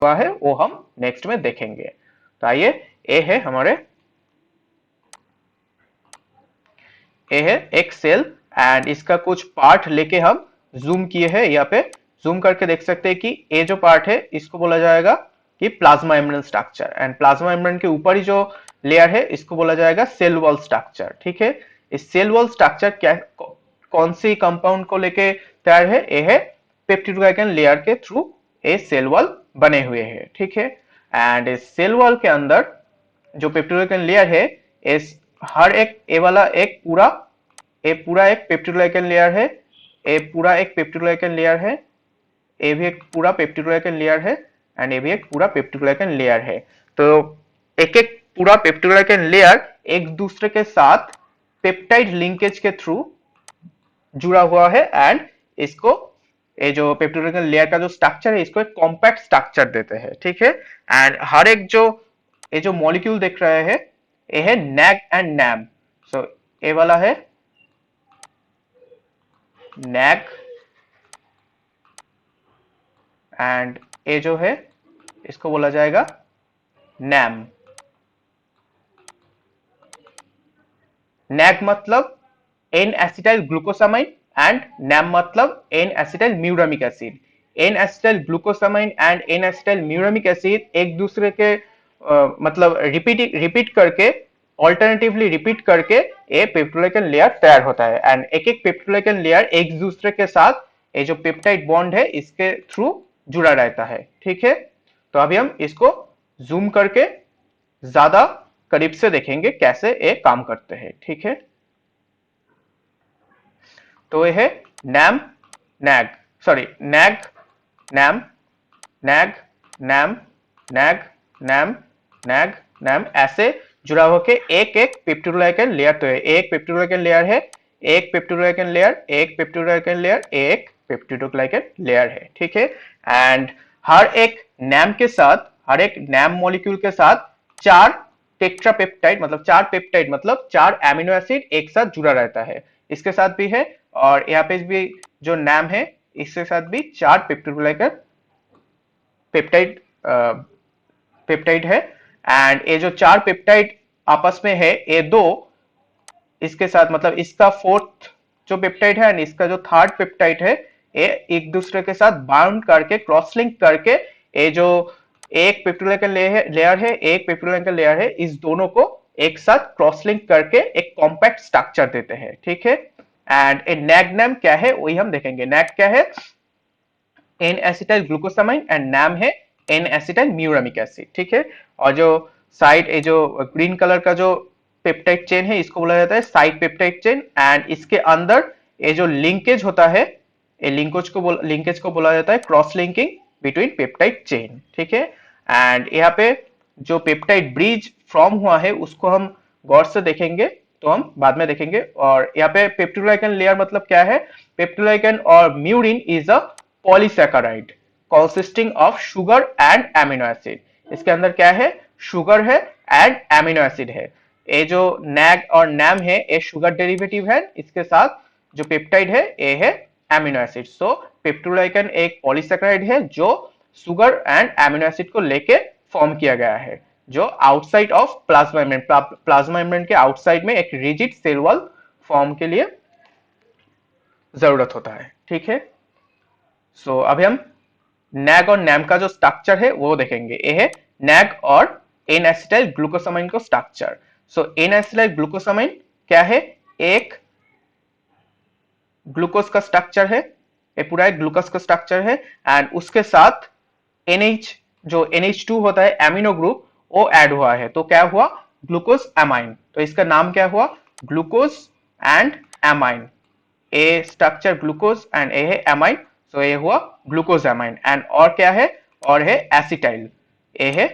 हुआ है वो हम नेक्स्ट में देखेंगे। तो आइए, ए है हमारे, ए है एक सेल एंड इसका कुछ पार्ट लेके हम जूम किए हैं। यहाँ पे जूम करके देख सकते हैं कि ए जो पार्ट है इसको बोला जाएगा कि plasma membrane structure, and plasma membrane के ऊपर ही जो लेयर है इसको बोला जाएगा सेल वॉल स्ट्रक्चर। ठीक है, इस सेल वॉल स्ट्रक्चर क्या, कौन सी कंपाउंड को लेके तैयार है? ये है पेप्टिडोग्लाइकन लेयर के थ्रू ए सेल वॉल बने हुए हैं। ठीक है, एंड इस सेल वॉल के अंदर जो पेप्टिडोग्लाइकन लेयर है, इस हर एक ए वाला एक पूरा, ए पूरा एक पेप्टिडोग्लाइकन लेयर है, ए पूरा एक पेप्टिडोग्लाइकन लेयर है, ए भी एक पूरा पेप्टिडोग्लाइकन लेयर है, एंड ए भी एक पूरा पेप्टिडोग्लाइकन लेयर है। तो एक एक पूरा पेप्टिडोग्लाइकन लेयर एक दूसरे के साथ पेप्टाइड लिंकेज के थ्रू जुड़ा हुआ है, एंड इसको, ये जो पेप्टिडोग्लाइकन लेयर का जो स्ट्रक्चर है इसको एक कॉम्पैक्ट स्ट्रक्चर देते हैं। ठीक है, एंड हर एक जो, ये जो मॉलिक्यूल देख रहे हैं ये है नैग एंड नैम। सो ये वाला है नैग, एंड ये जो है इसको बोला जाएगा नैम। नैग मतलब N acetyl glucosamine and NAM मतलब N acetyl muramic acid. N acetyl glucosamine and N acetyl muramic acid एक दूसरे के मतलब रिपीट करके, ऑल्टरनेटिवली रिपीट करके ये पेप्टिडोग्लाइकन लेयर तैयार होता है, एंड एक एक पेप्टिडोग्लाइकन लेयर एक दूसरे के साथ ये जो पेप्टाइड बॉन्ड है इसके थ्रू जुड़ा रहता है। ठीक है, तो अभी हम इसको जूम करके ज्यादा करीब से देखेंगे कैसे ये काम करते हैं। ठीक है, तो ये है NAM NAG, sorry NAG NAM, NAG NAM, NAG NAM, NAG NAM, ऐसे जुड़ा होके एक एक पेप्टिडोग्लाइकन लेयर। तो है एक पेप्टिडोग्लाइकन लेयर है, एक पेप्टिडोग्लाइकन लेयर, एक पेप्टिडोग्लाइकन लेयर, एक पेप्टिडोग्लाइकन लेयर है। ठीक है, एंड हर एक नैम के साथ, हर एक नैम मॉलिक्यूल के साथ चार टेट्रापेप्टाइड, मतलब चार पेप्टाइड मतलब चार एमिनो एसिड एक साथ जुड़ा रहता है। इसके साथ भी है, और यहाँ पे भी जो नैम है इसके साथ भी चार पेप्टिडोग्लाइकन पेप्टाइड पेप्टाइड है, एंड ये जो चार पेप्टाइड आपस में है ये दो, इसके साथ मतलब इसका फोर्थ जो पेप्टाइड है एंड इसका जो थर्ड पेप्टाइड है ये एक दूसरे के साथ बाउंड करके, क्रॉस लिंक करके, ये जो एक पेप्टिडोग्लाइकन लेयर है, एक पेप्टिडोग्लाइकन लेयर है, इस दोनों को एक साथ क्रॉस लिंक करके एक कॉम्पैक्ट स्ट्रक्चर देते हैं। ठीक है, एंड ए नैग नैम क्या है वही हम देखेंगे। नैग क्या है? N acetyl glucosamine, and NAM है एन एसिटाइल म्यूरामिक एसिड। ठीक है, और जो साइड, ये जो ग्रीन कलर का जो पेप्टाइड चेन है इसको बोला जाता है साइड पेप्टाइड चेन, एंड इसके अंदर ये जो लिंकेज होता है, ये लिंकेज को बोला जाता है cross linking between peptide chain. ठीक है, एंड यहाँ पे जो पेप्टाइड ब्रिज फॉर्म हुआ है उसको हम गौर से देखेंगे, तो हम बाद में देखेंगे। और यहाँ पे पेप्टिडोग्लाइकन लेयर मतलब क्या है? पेप्टिडोग्लाइकन और murein is a polysaccharide consisting of sugar and amino acid। इसके अंदर क्या है? शुगर है एंड एमिनो एसिड है। ये जो नैग और नैम है ये शुगर डेरिवेटिव है, इसके साथ जो पेप्टाइड है ये है एमिनो एसिड। सो पेप्टिडोग्लाइकन एक पॉलीसैकेराइड है जो शुगर एंड एमिनो एसिड को लेके फॉर्म किया गया है, जो outside of plasma membrane, plasma membrane के आउटसाइड में एक रिजिड सेल वॉल फॉर्म के लिए जरूरत होता है। ठीक है, सो अभी हम नैग और नैम का जो स्ट्रक्चर है वो देखेंगे। ये है नैग और एन एसिटाइल ग्लूकोसामाइन का स्ट्रक्चर। सो एन एसिटाइल ग्लूकोसामाइन क्या है? एक ग्लूकोज का स्ट्रक्चर है, ये पूरा एक ग्लूकोज का स्ट्रक्चर है, एंड उसके साथ NH, जो NH2 होता है एमिनो ग्रुप, वो ऐड हुआ है, तो क्या हुआ? Glucose amine. तो इसका नाम क्या हुआ? Glucose and amine. A structure glucose and a है एमाइन, सो ये हुआ ग्लूकोज एमाइन। एंड और क्या है? और है एसिटाइल, ए है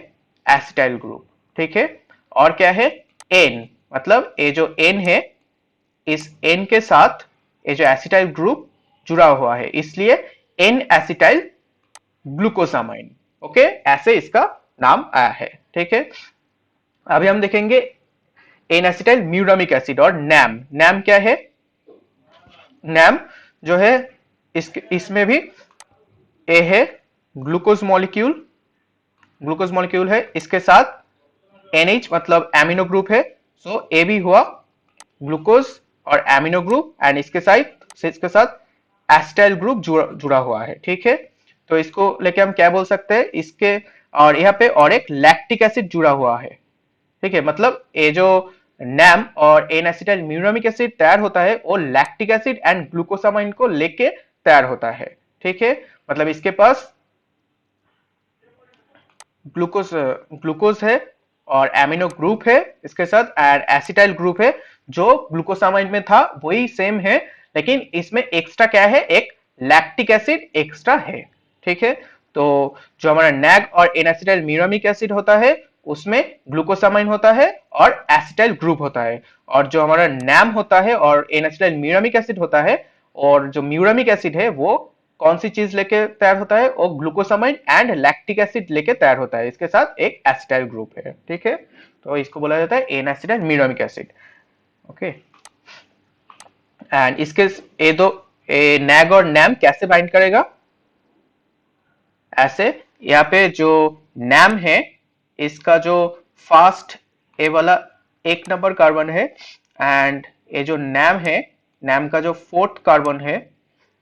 एसिटाइल ग्रुप। ठीक है, और क्या है? एन, मतलब ये जो एन है इस एन के साथ ये जो एसिटाइल ग्रुप जुड़ा हुआ है, इसलिए एन एसिटाइल ग्लूकोसामाइन। ओके, ऐसे इसका नाम आया है। ठीक है, अभी हम देखेंगे एन एसिटाइल म्यूरामिक एसिड और नैम। नैम क्या है? नैम जो है इसमें भी ए है ग्लूकोज मॉलिक्यूल, ग्लूकोज मॉलिक्यूल है, इसके साथ NH मतलब एमिनो ग्रुप है, सो ए भी हुआ ग्लूकोज और एमिनो ग्रुप, एंड इसके साथ एसिटाइल ग्रुप जुड़ा हुआ है, ठीक है। तो इसको लेके हम क्या बोल सकते हैं, इसके और यहाँ पे और एक लैक्टिक एसिड जुड़ा हुआ है, ठीक है। मतलब ये जो नैम और एन एसिटाइल म्यूरामिक एसिड तैयार होता है वो लैक्टिक एसिड एंड ग्लूकोसामाइन को लेके तैयार होता है, ठीक है। मतलब इसके पास ग्लूकोज ग्लूकोज है और एमिनो ग्रुप है इसके साथ, एंड एसिटाइल ग्रुप है जो ग्लूकोसामाइन में था वही सेम है, लेकिन इसमें एक्स्ट्रा क्या है, एक लैक्टिक एसिड एक्स्ट्रा है, ठीक है। तो जो हमारा नैग और एन एसिटाइल म्यूरामिक एसिड होता है उसमें ग्लूकोसामाइन होता है और एसिटाइल ग्रुप होता है, और जो हमारा नैम होता है और एन एसिटाइल म्यूरामिक एसिड होता है, और जो म्यूरामिक एसिड है वो कौन सी चीज लेके तैयार होता है, वो ग्लूकोसामाइन एंड लैक्टिक एसिड लेके तैयार होता है, इसके साथ एक एसिटाइल ग्रुप है, ठीक है। तो इसको बोला जाता है N acid and muramic acid, okay. And इसके ये दो नैग और नैम कैसे बाइंड करेगा, ऐसे यहाँ पे जो नैम है इसका जो फास्ट ए वाला 1 नंबर कार्बन है, एंड ये जो नैम है, नैम का जो 4th कार्बन है,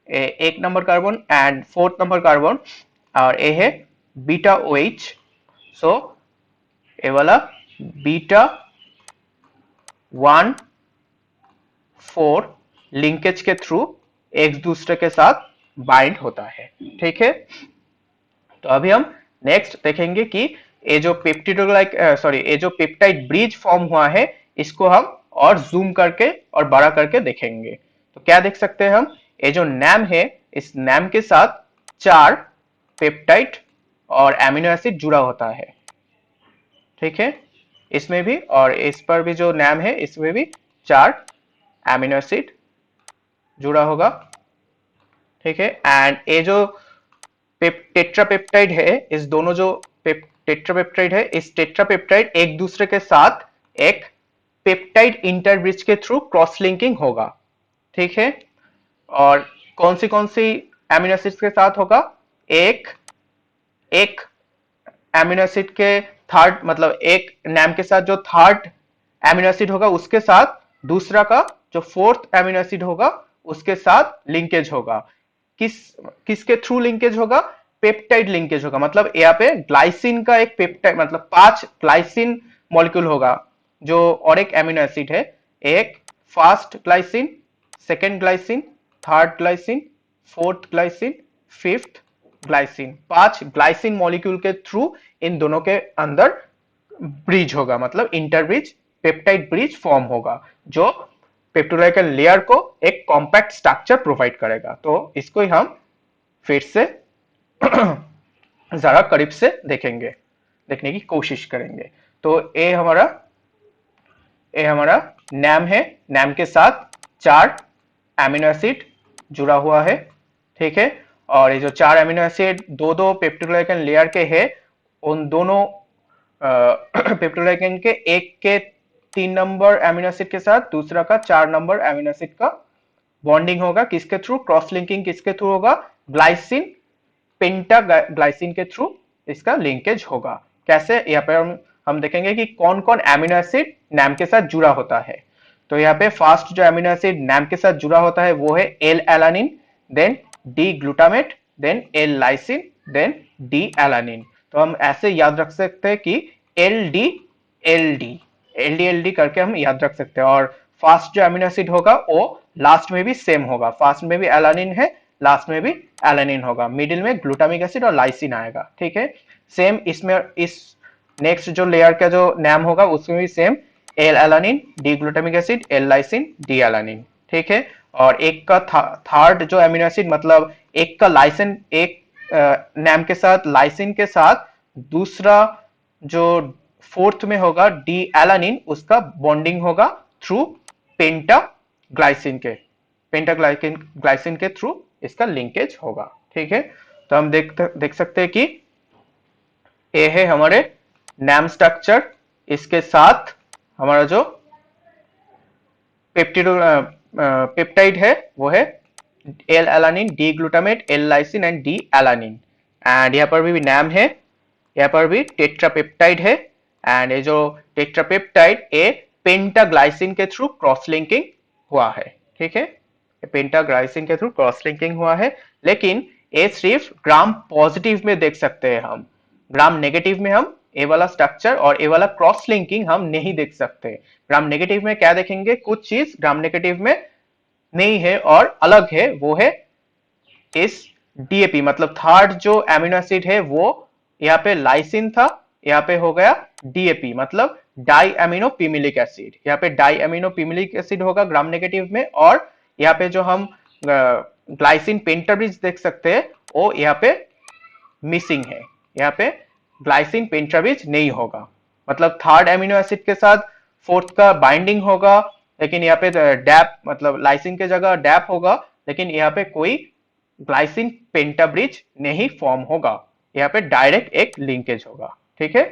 1 number carbon and 4th number carbon, और ये है बीटा OH, सो ये वाला β1,4 लिंकेज के थ्रू एक दूसरे के साथ बाइंड होता है, ठीक है। तो अभी हम नेक्स्ट देखेंगे कि ये जो ये जो पेप्टाइड ब्रिज फॉर्म हुआ है इसको हम और जूम करके और बड़ा करके देखेंगे। तो क्या देख सकते हैं हम, ये जो नैम है इस नैम के साथ 4 पेप्टाइड और एमिनो एसिड जुड़ा होता है, ठीक है। इसमें भी और इस पर भी जो नैम है इसमें भी 4 एमिनो एसिड जुड़ा होगा, ठीक है। एंड ये जो टेट्रापेप्टाइड है, इस दोनों जो टेट्रापेप्टाइड है, इस टेट्रापेप्टाइड एक दूसरे के साथ एक पेप्टाइड इंटरब्रिज के थ्रू क्रॉस लिंकिंग होगा, ठीक है। और कौन सी एमिनो एसिड्स के साथ होगा, एक एक एमिनो एसिड के थर्ड मतलब एक नैम के साथ जो थर्ड एमिनो एसिड होगा उसके साथ दूसरा का जो 4th एमिनो एसिड होगा उसके साथ लिंकेज होगा। किस किसके थ्रू लिंकेज होगा, पेप्टाइड लिंकेज होगा। मतलब यहाँ पे ग्लाइसिन का एक पेप्टाइड मतलब 5 ग्लाइसिन मॉलिक्यूल होगा जो और एक एमिनो एसिड है, एक first glycine, second glycine, third glycine, 4th glycine, 5th glycine, 5 glycine molecule के थ्रू इन दोनों के अंदर ब्रिज होगा, मतलब इंटरब्रिज पेप्टाइड ब्रिज फॉर्म होगा जो पेप्टोग्लाइकन लेयर को एक कॉम्पैक्ट स्ट्रक्चर प्रोवाइड करेगा। तो इसको ही हम फिर से जरा करीब से देखने की कोशिश करेंगे। तो ये हमारा नैम है, नैम के साथ 4 एमिनो एसिड जुड़ा हुआ है, ठीक है। और ये जो 4 एमिनो एसिड दो पेप्टोग्लाइकन लेयर के हैं, उन दोनों पेप्टोग्लाइकन के एक के 3 नंबर एमिनो एसिड के साथ दूसरा का 4 नंबर एमिनो एसिड का बॉन्डिंग होगा, किसके थ्रू, क्रॉस लिंकिंग किसके थ्रू होगा, ग्लाइसिन पेंटा ग्लाइसिन के थ्रू इसका लिंकेज होगा। कैसे, यहाँ पे हम देखेंगे कि कौन कौन एमिनो एसिड नैम के साथ जुड़ा होता है। तो यहाँ पे फर्स्ट जो एमिनो एसिड नैम के साथ जुड़ा होता है वो है L alanine, then D glutamate, then L lysine, then D alanine. तो हम ऐसे याद रख सकते हैं कि L D L D L D L D करके हम याद रख सकते हैं। और फर्स्ट जो एमिनो एसिड होगा वो लास्ट में भी सेम होगा, फर्स्ट में भी एलानिन है, लास्ट में भी एलानिन होगा, मिडिल में ग्लूटामिक एसिड और लाइसिन आएगा, ठीक है। सेम इसमें इस नेक्स्ट जो लेयर का जो नाम होगा उसमें भी same L alanine, D glutamic acid, L lysine, D alanine, ठीक है। और एक का थर्ड जो एमिनो एसिड मतलब एक का लाइसिन, एक नाम के साथ लाइसिन के साथ दूसरा जो 4th में होगा डी एलानिन, उसका बॉन्डिंग होगा थ्रू पेंटा ग्लाइसिन के थ्रू इसका लिंकेज होगा, ठीक है। तो हम देख सकते हैं कि ये है हमारे नैम स्ट्रक्चर, इसके साथ हमारा जो पेप्टाइड है वो है L alanine, D glutamate, L lysine and D alanine. And यहाँ पर भी नाम है यहाँ पर भी टेट्रापेप्टाइड है, एंड ये जो टेट्रापेप्टाइड ये पेंटाग्लाइसिन के थ्रू क्रॉस लिंकिंग हुआ है, ठीक है, पेंटाग्लाइसिन के थ्रू क्रॉस लिंकिंग हुआ है। लेकिन ये सिर्फ ग्राम पॉजिटिव में देख सकते हैं हम, ग्राम नेगेटिव में हम ए वाला स्ट्रक्चर और ए वाला क्रॉस लिंकिंग हम नहीं देख सकते। ग्राम नेगेटिव में क्या देखेंगे, कुछ चीज ग्राम नेगेटिव में नहीं है और अलग है, वो है इस डीएपी, मतलब थर्ड जो एमिनो एसिड है वो यहाँ पे लाइसिन था, यहाँ पे हो गया डीएपी मतलब डाई एमिनो पिमिलिक एसिड, यहाँ पे डाई एमिनो पिमिलिक एसिड होगा ग्राम नेगेटिव में, और यहाँ पे जो हम ग्लाइसिन पेंटाब्रिज देख सकते हैं वो यहाँ पे मिसिंग है, यहाँ पे ग्लाइसिन पेंटाब्रिज नहीं होगा, मतलब थर्ड एमिनो एसिड के साथ फोर्थ का बाइंडिंग होगा, लेकिन यहाँ पे डैप मतलब लाइसिन के जगह डैप होगा, लेकिन यहाँ पे कोई ग्लाइसिन पेंटाब्रिज नहीं फॉर्म होगा, यहाँ पे डायरेक्ट एक लिंकेज होगा, ठीक है।